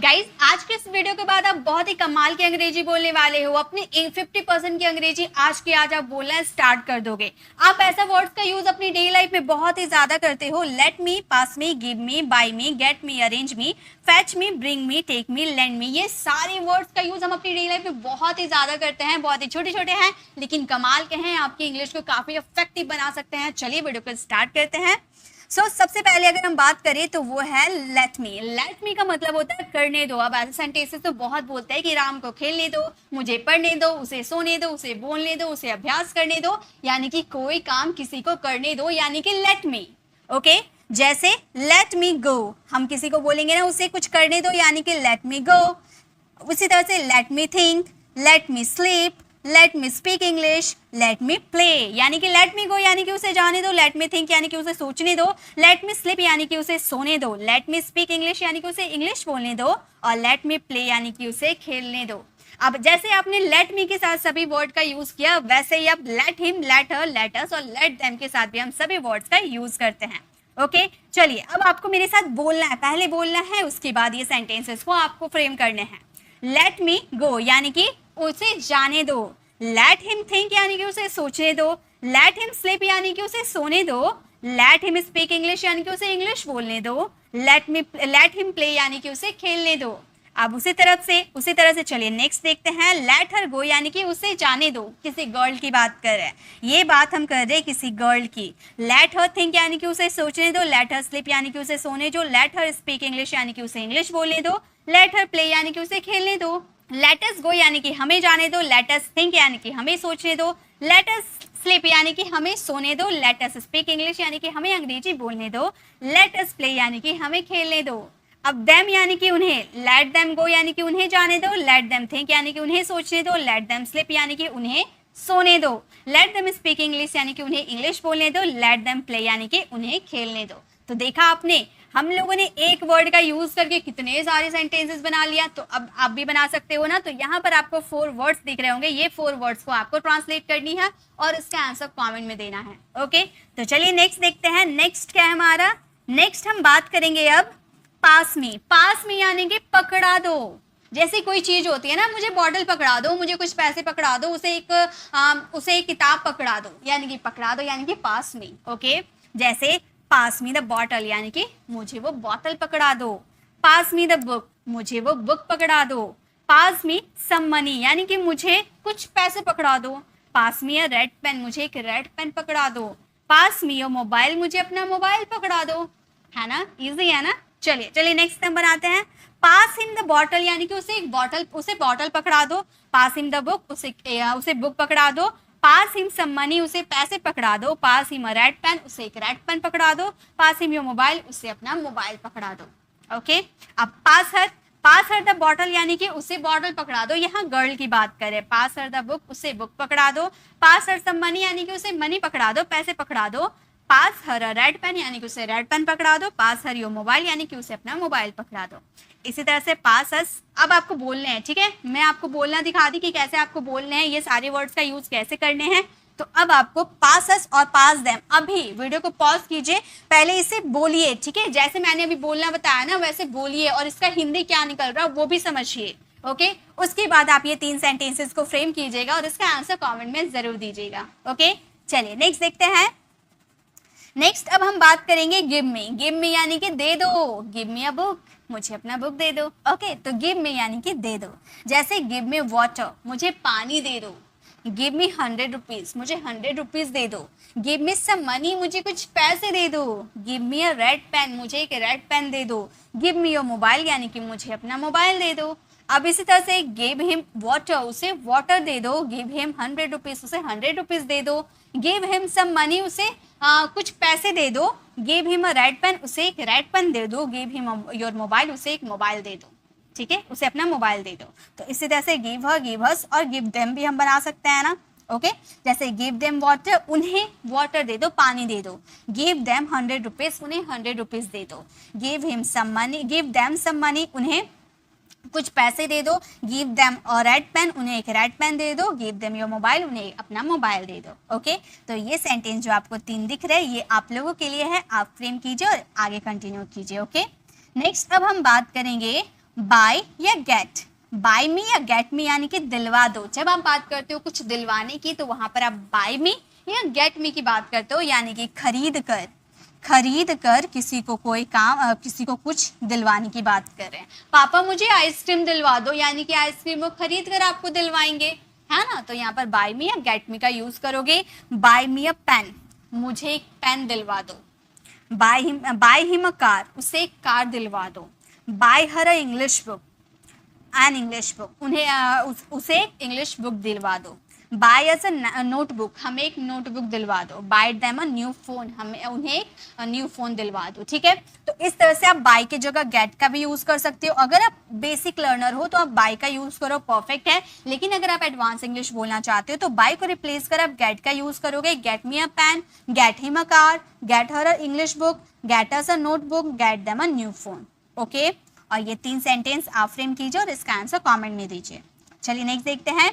Guys, आज के इस वीडियो के बाद आप बहुत ही कमाल की अंग्रेजी बोलने वाले हो। अपनी 50% की अंग्रेजी आज की आज आप बोलना स्टार्ट कर दोगे। आप ऐसा वर्ड्स का यूज अपनी डेली लाइफ में बहुत ही ज्यादा करते हो। Let me, pass me, give me, buy me, get me, arrange me, fetch me, bring me, take me, lend me, ये सारे वर्ड्स का यूज हम अपनी डेली लाइफ में बहुत ही ज्यादा करते हैं। बहुत ही छोटे छोटे हैं लेकिन कमाल के हैं, आपकी इंग्लिश को काफी इफेक्टिव बना सकते हैं। चलिए वीडियो को स्टार्ट करते हैं। सबसे पहले अगर हम बात करें तो वो है लेट मी। लेट मी का मतलब होता है करने दो। अब ऐसे सेंटेंसेस तो बहुत बोलते हैं कि राम को खेलने दो, मुझे पढ़ने दो, उसे सोने दो, उसे बोलने दो, उसे अभ्यास करने दो, यानी कि कोई काम किसी को करने दो, यानी कि लेट मी। ओके, जैसे लेट मी गो, हम किसी को बोलेंगे ना उसे कुछ करने दो, यानी कि लेट मी गो। उसी तरह से let me think, let me sleep, let me speak English, let me play, यानी कि लेट मी गो यानी कि उसे जाने दो, लेट मी थिंक यानी कि उसे सोचने दो, लेट मी स्लीप यानी कि उसे सोने दो, लेट मी स्पीक इंग्लिश यानी कि उसे इंग्लिश बोलने दो, और लेट मी प्ले यानी कि उसे खेलने दो। अब जैसे आपने लेट मी के साथ सभी वर्ड का यूज किया, वैसे ही अब let him, let her, let us और लेट देम के साथ भी हम सभी वर्ड्स का यूज करते हैं। ओके, चलिए अब आपको मेरे साथ बोलना है, पहले बोलना है, उसके बाद ये सेंटेंसेस को आपको फ्रेम करने हैं। लेट मी गो यानी कि उसे जाने दो, लेट हिम थिंक यानी कि उसे सोचने दो, लेट हिम स्लीप यानी कि उसे सोने दो, लेट हिम स्पीक इंग्लिश यानी कि उसे इंग्लिश बोलने दो, लेट हिम प्ले यानी कि उसे खेलने दो। अब उसी तरह से चलिए नेक्स्ट देखते हैं। लेट हर गो यानी कि उसे जाने दो, किसी गर्ल की बात कर रहे हैं, ये बात हम कर रहे हैं किसी गर्ल की। लेट हर थिंक यानी कि उसे सोचने दो, लेट हर स्लीप यानी कि उसे सोने दो, लेट हर स्पीक इंग्लिश यानी कि उसे इंग्लिश बोलने दो, लेट हर प्ले यानी कि उसे खेलने दो, लेट अस गो यानी कि हमें जाने दो, लेट अस थिंक यानी कि हमें सोचने दो, लेट अस स्लीप यानी कि हमें सोने दो, लेट अस स्पीक इंग्लिश यानी कि हमें अंग्रेजी बोलने दो, लेट अस प्ले यानी कि हमें खेलने दो। अब देम यानी कि उन्हें, लेट देम गो यानी कि उन्हें जाने दो, लेट देम थिंक यानी कि उन्हें सोचने दो, लेट देम स्लीप यानी कि उन्हें सोने दो, लेट देम स्पीक इंग्लिश यानी कि उन्हें इंग्लिश बोलने दो, लेट देम प्ले यानी कि उन्हें खेलने दो। तो देखा आपने, हम लोगों ने एक वर्ड का यूज करके कितने सारे सेंटेंसेस बना लिया। तो अब आप भी बना सकते हो ना। तो यहाँ पर आपको 4 वर्ड्स दिख रहे होंगे, ये 4 वर्ड्स को आपको ट्रांसलेट करनी है और इसका आंसर कमेंट में देना है। ओके, तो चलिए नेक्स्ट देखते हैं। नेक्स्ट क्या है हमारा, नेक्स्ट हम बात करेंगे अब पास में। पास में यानी कि पकड़ा दो। जैसे कोई चीज होती है ना, मुझे बॉटल पकड़ा दो, मुझे कुछ पैसे पकड़ा दो, उसे एक किताब पकड़ा दो, यानी कि पकड़ा दो यानी कि पास में। ओके, जैसे पास मी द बॉटल यानी कि मुझे वो बॉटल पकड़ा दो, पास मी द बुक, मुझे वो बुक पकड़ा दो, पास मी सम मनी यानी कि मुझे कुछ पैसे पकड़ा दो, पास मी अ रेड पेन, मुझे एक रेड पेन पकड़ा दो, पास मी योर मोबाइल, मुझे अपना मोबाइल पकड़ा दो। है ना, इजी है ना। चलिए नेक्स्ट हम बनाते हैं। पास हिम द बॉटल यानी कि उसे बॉटल पकड़ा दो, पास हिम द बुक, उसे बुक पकड़ा दो, पास हिम सम मनी, उसे पैसे पकड़ा दो, पास हिम अ रेड पेन, उसे एक रेड पेन पकड़ा दो, पास हिम योर मोबाइल, उसे अपना मोबाइल पकड़ा दो। ओके, अब पास हर द बॉटल यानी कि उसे बॉटल पकड़ा दो, यहाँ गर्ल की बात करें। पास हर द बुक, उसे बुक पकड़ा दो, पास हर सम मनी यानी कि उसे मनी पकड़ा दो, पैसे पकड़ा दो, पास हर अ रेड पेन यानी कि उसे रेड पेन पकड़ा दो, पास हर योर मोबाइल यानी कि उसे अपना मोबाइल पकड़ा दो। इसी तरह से पास अस अब आपको बोलने हैं, ठीक है। मैं आपको बोलना दिखा दी कि कैसे आपको बोलने हैं, ये सारे वर्ड्स का यूज कैसे करने हैं। तो अब आपको पास अस और पास देम, अभी वीडियो को पॉज कीजिए, पहले इसे बोलिए, ठीक है। जैसे मैंने अभी बोलना बताया ना वैसे बोलिए, और इसका हिंदी क्या निकल रहा है वो भी समझिए। ओके, उसके बाद आप ये 3 सेंटेंसेस को फ्रेम कीजिएगा और इसका आंसर कॉमेंट में जरूर दीजिएगा। ओके, चलिए नेक्स्ट देखते हैं। नेक्स्ट अब हम बात करेंगे गिव मी। गिव मी यानी कि दे दो, गिव मी अ बुक, मुझे अपना बुक दे दो। ओके, तो गिव मी यानी कि दे दो। जैसे गिव मी वाटर, मुझे पानी दे दो, गिव मी 100 रुपीज, मुझे 100 रुपीज दे दो, गिव मी सम मनी, मुझे कुछ पैसे दे दो, गिव मी अ रेड पेन, मुझे एक रेड पेन दे दो, गिव मी योर मोबाइल यानी कि मुझे अपना मोबाइल दे दो। अब इसी तरह से गिव हिम वाटर, उसे वाटर दे दो, गिव हिम 100 रुपीज, उसे 100 रुपीज दे दो, गिव हिम सम मनी, उसे कुछ पैसे दे दो, give him a red pen, उसे एक रेड पेन दे दो, गिव हिम योर मोबाइल, उसे एक मोबाइल दे दो, ठीक है, उसे अपना मोबाइल दे दो। तो इसी तरह से गिव हर, गिव हस और गिव देम भी हम बना सकते हैं ना। ओके, जैसे गिव देम वाटर, उन्हें वाटर दे दो, पानी दे दो, गिव देम 100 रुपीज, उन्हें 100 रुपीज दे दो, give him some money, give them some money, उन्हें कुछ पैसे दे दो, give them a red pen, उन्हें एक रेड पेन दे दो, गिव देम योर मोबाइल, उन्हें अपना मोबाइल दे दो। ओके, तो ये सेंटेंस जो आपको 3 दिख रहे हैं ये आप लोगों के लिए है, आप फ्रेम कीजिए और आगे कंटिन्यू कीजिए। ओके, नेक्स्ट अब हम बात करेंगे बाय या गेट, बाय मी या गेट मी यानी कि दिलवा दो। जब आप बात करते हो कुछ दिलवाने की तो वहां पर आप बाय मी या गेट मी की बात करते हो, यानी कि खरीद कर, खरीद कर किसी को कोई काम किसी को कुछ दिलवाने की बात कर रहे हैं। पापा मुझे आइसक्रीम दिलवा दो, यानी कि आइसक्रीम वो खरीद कर आपको दिलवाएंगे, है ना। तो यहाँ पर बाय मी या गेट मी का यूज करोगे। बाय मी अ पेन, मुझे एक पेन दिलवा दो। बाय हिम अ कार, उसे एक कार दिलवा दो। Bye her a English book, an English book, उसे एक इंग्लिश बुक दिलवा दो। बाय अस अ नोटबुक, हमें एक नोटबुक दिलवा दो। Bye them a new phone, हमें उन्हें न्यू फोन दिलवा दो। ठीक है, तो इस तरह से आप बाय की जगह गेट का भी यूज कर सकते हो। अगर आप बेसिक लर्नर हो तो आप बाय का यूज करो, परफेक्ट है। लेकिन अगर आप एडवांस इंग्लिश बोलना चाहते हो तो बाय को रिप्लेस कर आप गेट का यूज करोगे। Get me a pen, get him a car, get her a English book, get us a notebook, get them a new phone. Okay, और ये 3 सेंटेंस आप फ्रेम कीजिए और इसका आंसर कमेंट में दीजिए। चलिए नेक्स्ट देखते हैं।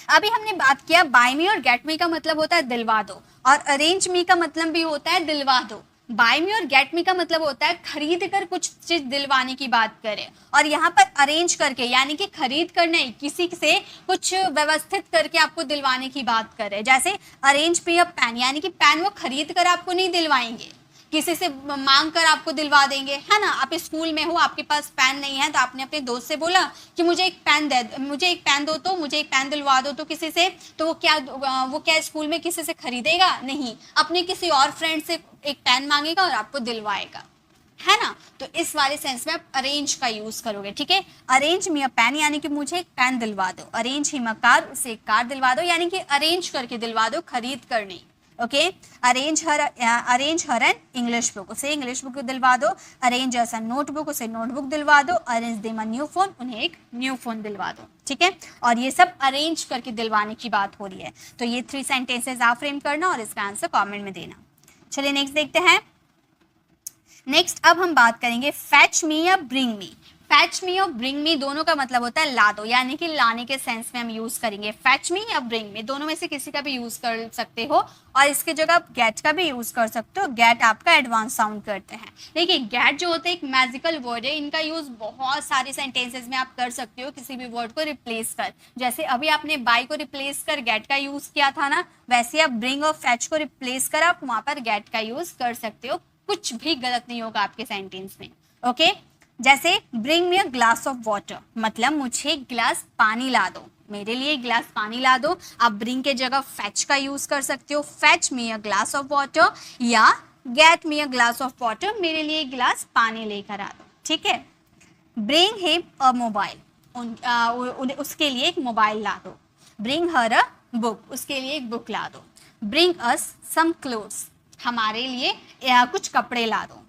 अभी हमने बात किया बाय मी और गेट मी का मतलब होता है दिलवा दो, और अरेंज मी का मतलब भी होता है दिलवा दो। बाय मी और गेट मी का मतलब होता है खरीद कर कुछ चीज दिलवाने की बात करें, और यहाँ पर अरेंज करके यानी कि खरीद कर नहीं, किसी से कुछ व्यवस्थित करके आपको दिलवाने की बात करें। जैसे अरेंज मी अ पेन, यानी कि पेन वो खरीद कर आपको नहीं दिलवाएंगे, किसी से मांग कर आपको दिलवा देंगे, है ना। आप स्कूल में हो, आपके पास पेन नहीं है, तो आपने अपने दोस्त से बोला कि मुझे एक पेन मुझे एक पेन दो, तो मुझे एक पेन दिलवा दो, तो किसी से, तो वो क्या स्कूल में किसी से खरीदेगा नहीं, अपने किसी और फ्रेंड से एक पेन मांगेगा और आपको दिलवाएगा, है ना। तो इस वाले सेंस में आप अरेंज का यूज करोगे। ठीक है, अरेंज मी अ पेन यानी कि मुझे एक पेन दिलवा दो। अरेंज हिम अ कार, उसे एक कार दिलवा दो, यानी कि अरेंज करके दिलवा दो, खरीद कर नहीं। Okay, arrange her an English book, उसे इंग्लिश बुक दिलवा दो। अरेंज अस अ नोटबुक, उसे नोटबुक दिलवा दो। Arrange them a new phone, उन्हें एक न्यू फोन दिलवा दो। ठीक है, और ये सब अरेंज करके दिलवाने की बात हो रही है। तो ये 3 सेंटेंसेस आप फ्रेम करना और इसका आंसर कमेंट में देना। चलिए नेक्स्ट देखते हैं। नेक्स्ट अब हम बात करेंगे फैच मी या ब्रिंग मी। फैच मी और ब्रिंग मी दोनों का मतलब होता है ला दो, यानी कि लाने के सेंस में हम यूज करेंगे। फैच मी या ब्रिंग मी, दोनों में से किसी का भी यूज कर सकते हो, और इसके जगह आप गेट का भी यूज कर सकते हो। गेट आपका एडवांस साउंड करते हैं। देखिए गेट जो होता है एक मैजिकल वर्ड है, इनका यूज बहुत सारे सेंटेंसेस में आप कर सकते हो किसी भी वर्ड को रिप्लेस कर। जैसे अभी आपने बाय को रिप्लेस कर गेट का यूज किया था ना, वैसे आप ब्रिंग और फैच को रिप्लेस कर आप वहां पर गेट का यूज कर सकते हो। कुछ भी गलत नहीं होगा आपके सेंटेंस में। ओके, जैसे bring me a glass of water, मतलब मुझे एक गिलास पानी ला दो, मेरे लिए एक गिलास पानी ला दो। आप ब्रिंग के जगह फैच का यूज कर सकते हो। Fetch me a glass of water, या get me a glass of water, मेरे लिए एक गिलास पानी लेकर आ दो। ठीक है, ब्रिंग हिम अ मोबाइल, उसके लिए एक मोबाइल ला दो। ब्रिंग हर अ बुक, उसके लिए एक बुक ला दो। ब्रिंग अस सम क्लोथ्स, हमारे लिए कुछ कपड़े ला दो।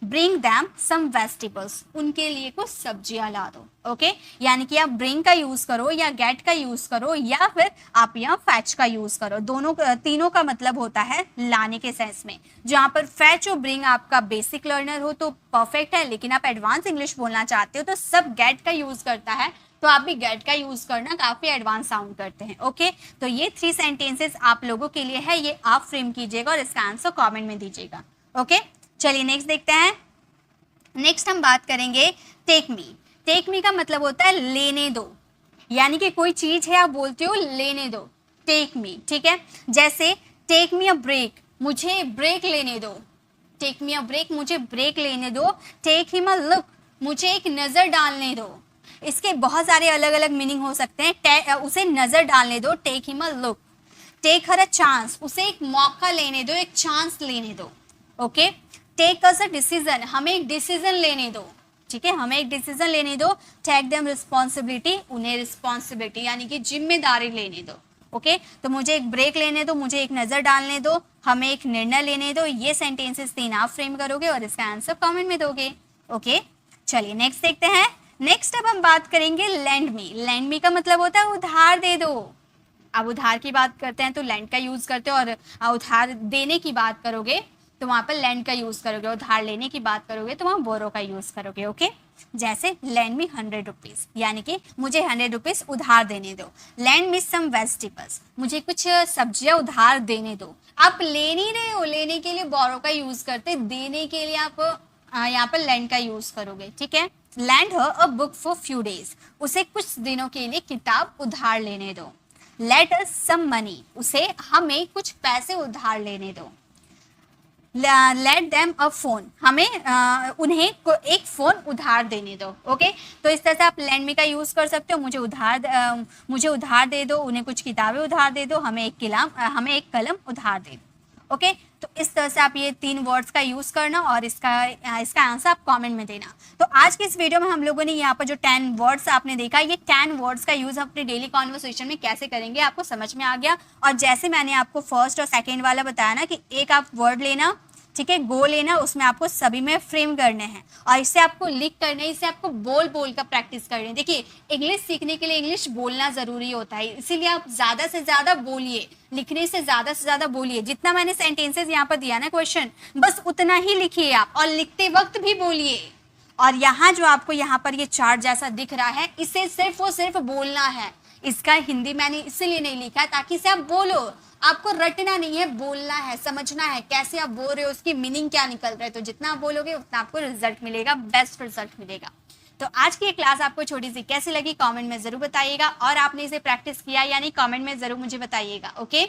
ब्रिंग दैम सम वेजिटेबल्स, उनके लिए कुछ सब्जियां ला दो। ओके, यानी कि आप ब्रिंग का यूज करो या गेट का यूज करो या फिर आप यहाँ फैच का यूज करो। तीनों का मतलब होता है लाने के सेंस में। जहां पर फैच और ब्रिंग आपका बेसिक लर्नर हो तो परफेक्ट है, लेकिन आप एडवांस इंग्लिश बोलना चाहते हो तो सब गेट का यूज करता है, तो आप भी गेट का यूज करना, काफी एडवांस साउंड करते हैं। ओके, तो ये 3 सेंटेंसेस आप लोगों के लिए है, ये आप फ्रेम कीजिएगा और इसका आंसर कमेंट में दीजिएगा। ओके, चलिए नेक्स्ट देखते हैं। नेक्स्ट हम बात करेंगे टेक मी। टेक मी का मतलब होता है लेने दो, यानी कि कोई चीज है आप बोलते हो लेने दो, टेक मी। ठीक है, जैसे टेक मी अ ब्रेक, मुझे ब्रेक लेने दो। टेक मी अ ब्रेक, मुझे ब्रेक लेने दो। टेक हिम अ लुक, मुझे एक नजर डालने दो। इसके बहुत सारे अलग अलग मीनिंग हो सकते हैं। उसे नजर डालने दो, take him a look. Take her a chance, उसे एक मौका लेने दो, एक चांस लेने दो। Okay, take us a decision, हमें एक डिसीजन लेने दो। ठीक है, हमें एक डिसीजन लेने दो। टेक देम रिस्पॉन्सिबिलिटी, उन्हें रिस्पॉन्सिबिलिटी यानी कि जिम्मेदारी लेने दो। ओके, तो मुझे एक ब्रेक लेने दो, मुझे एक नजर डालने दो, हमें एक निर्णय लेने दो। ये सेंटेंसेस 3 आप फ्रेम करोगे और इसका आंसर कमेंट में दोगे। ओके, चलिए नेक्स्ट देखते हैं। नेक्स्ट अब हम बात करेंगे लैंड मी। लैंड मी का मतलब होता है उधार दे दो। अब उधार की बात करते हैं तो लैंड का यूज करते हो, और उधार देने की बात करोगे तो वहां पर लैंड का यूज करोगे। उधार लेने की बात करोगे तो वहां बोरो का यूज करोगे। ओके, जैसे लैंड मी 100 रुपीज, यानी कि मुझे 100 रुपीज उधार देने दो। लैंड मी सम वेजिटेबल्स, मुझे कुछ सब्जियां उधार देने दो। आप ले नहीं रहे हो, लेने के लिए बोरो का यूज करते, देने के लिए आप यहाँ पर लैंड का यूज करोगे। ठीक है, land her a book for few days, उसे कुछ दिनों के लिए किताब उधार लेने दो। लेट अस सम मनी, उसे हमें कुछ पैसे उधार लेने दो। लेट देम अ फोन, हमें उन्हें एक फोन उधार देने दो। ओके तो इस तरह से आप लैंड मी का यूज कर सकते हो। मुझे उधार दे दो, उन्हें कुछ किताबें उधार दे दो, हमें एक कलम उधार दे दो। ओके तो इस तरह से आप ये 3 वर्ड्स का यूज करना और इसका आंसर आप कमेंट में देना। तो आज के इस वीडियो में हम लोगों ने यहाँ पर जो 10 वर्ड्स आपने देखा, ये 10 वर्ड्स का यूज अपने डेली कॉन्वर्सेशन में कैसे करेंगे आपको समझ में आ गया। और जैसे मैंने आपको फर्स्ट और सेकेंड वाला बताया ना कि एक आप वर्ड लेना, ठीक है, गो लेना, उसमें आपको सभी में फ्रेम करने हैं और इसे आपको लिख करना है, इसे आपको बोल बोल कर प्रैक्टिस करनी है। देखिए इंग्लिश सीखने के लिए इंग्लिश बोलना जरूरी होता है, इसीलिए आप ज्यादा से ज्यादा बोलिए, लिखने से ज्यादा बोलिए। जितना मैंने सेंटेंसेस यहाँ पर दिया ना क्वेश्चन, बस उतना ही लिखिए आप, और लिखते वक्त भी बोलिए। और यहाँ जो आपको यहाँ पर ये चार्ट जैसा दिख रहा है, इसे सिर्फ और सिर्फ बोलना है। इसका हिंदी मैंने इसीलिए नहीं लिखा है ताकि इसे आप बोलो, आपको रटना नहीं है, बोलना है, समझना है कैसे आप बोल रहे हो, उसकी मीनिंग क्या निकल रहा है। तो जितना आप बोलोगे उतना आपको रिजल्ट मिलेगा, बेस्ट रिजल्ट मिलेगा। तो आज की ये क्लास आपको छोटी सी कैसी लगी कमेंट में जरूर बताइएगा, और आपने इसे प्रैक्टिस किया या नहीं कमेंट में जरूर मुझे बताइएगा। ओके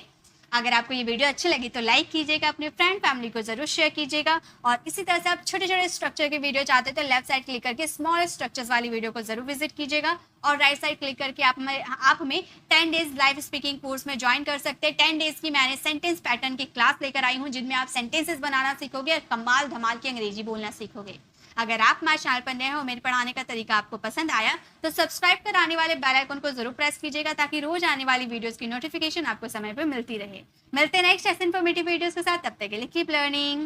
अगर आपको ये वीडियो अच्छी लगी तो लाइक कीजिएगा, अपने फ्रेंड फैमिली को जरूर शेयर कीजिएगा। और इसी तरह से आप छोटे छोटे स्ट्रक्चर के वीडियो चाहते हैं तो लेफ्ट साइड क्लिक करके स्मॉल स्ट्रक्चर्स वाली वीडियो को जरूर विजिट कीजिएगा, और राइट साइड क्लिक करके आप हमें 10 डेज लाइव स्पीकिंग कोर्स में ज्वाइन कर सकते हैं। 10 डेज की मैंने सेंटेंस पैटर्न की क्लास लेकर आई हूँ, जिनमें आप सेंटेंसेस बनाना सीखोगे और कमाल धमाल की अंग्रेजी बोलना सीखोगे। अगर आप हमारे चैनल पर नए हो, मेरे पढ़ाने का तरीका आपको पसंद आया तो सब्सक्राइब कर आने वाले बेल आइकन को जरूर प्रेस कीजिएगा, ताकि रोज आने वाली वीडियोस की नोटिफिकेशन आपको समय पर मिलती रहे। मिलते हैं नेक्स्ट ऐसे इन्फॉर्मेटिव वीडियोस के साथ, तब तक के लिए कीप लर्निंग।